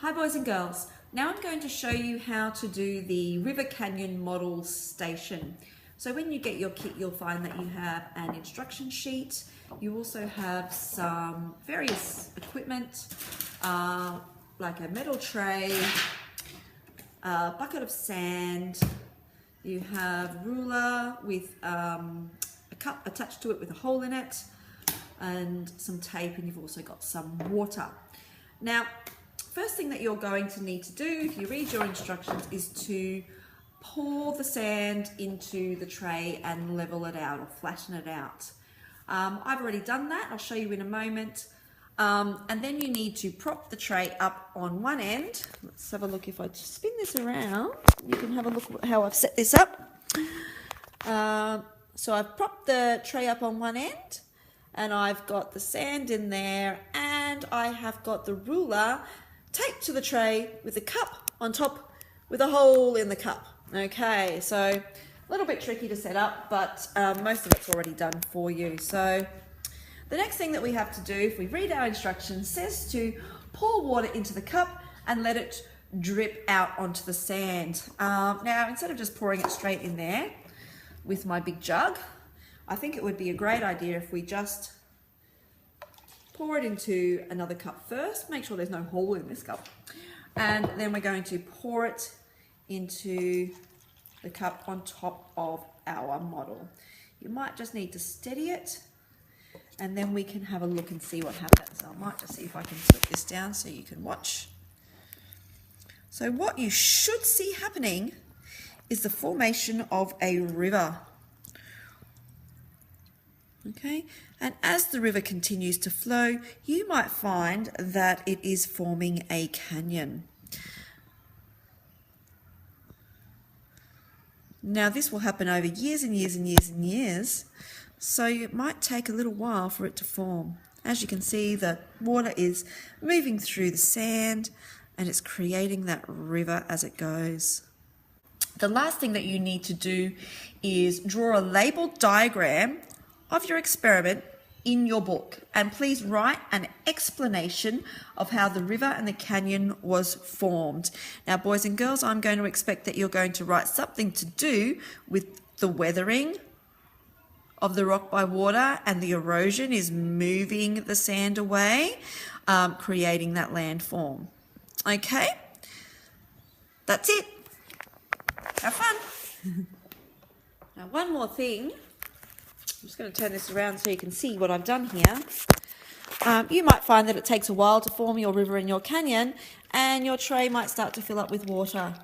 Hi boys and girls, now I'm going to show you how to do the River Canyon model station. So when you get your kit, you'll find that you have an instruction sheet. You also have some various equipment like a metal tray, a bucket of sand, you have ruler with a cup attached to it with a hole in it, and some tape, and you've also got some water. Now, first thing that you're going to need to do if you read your instructions is to pour the sand into the tray and level it out or flatten it out. I've already done that, I'll show you in a moment. And then you need to prop the tray up on one end. Let's have a look. If I spin this around, you can have a look at how I've set this up. So I've propped the tray up on one end, and I've got the sand in there, and I have got the ruler taped to the tray with the cup on top with a hole in the cup. Okay, so a little bit tricky to set up, but most of it's already done for you. So the next thing that we have to do, if we read our instructions, says to pour water into the cup and let it drip out onto the sand. Now, instead of just pouring it straight in there with my big jug, I think it would be a great idea if we just pour it into another cup first. Make sure there's no hole in this cup. And then we're going to pour it into the cup on top of our model. You might just need to steady it, and then we can have a look and see what happens. I might just see if I can put this down so you can watch. So what you should see happening is the formation of a river. Okay, and as the river continues to flow, you might find that it is forming a canyon. Now this will happen over years and years and years and years, so it might take a little while for it to form. As you can see, the water is moving through the sand and it's creating that river as it goes. The last thing that you need to do is draw a labeled diagram of your experiment in your book, and please write an explanation of how the river and the canyon was formed. Now, boys and girls, I'm going to expect that you're going to write something to do with the weathering of the rock by water, and the erosion is moving the sand away, creating that landform. Okay, that's it. Have fun. Now, one more thing. I'm just going to turn this around so you can see what I've done here. You might find that it takes a while to form your river and your canyon, and your tray might start to fill up with water.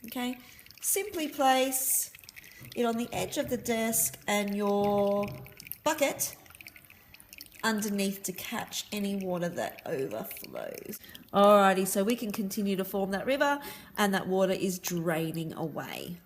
Okay, simply place it on the edge of the desk and your bucket underneath to catch any water that overflows. Alrighty, so we can continue to form that river, and that water is draining away.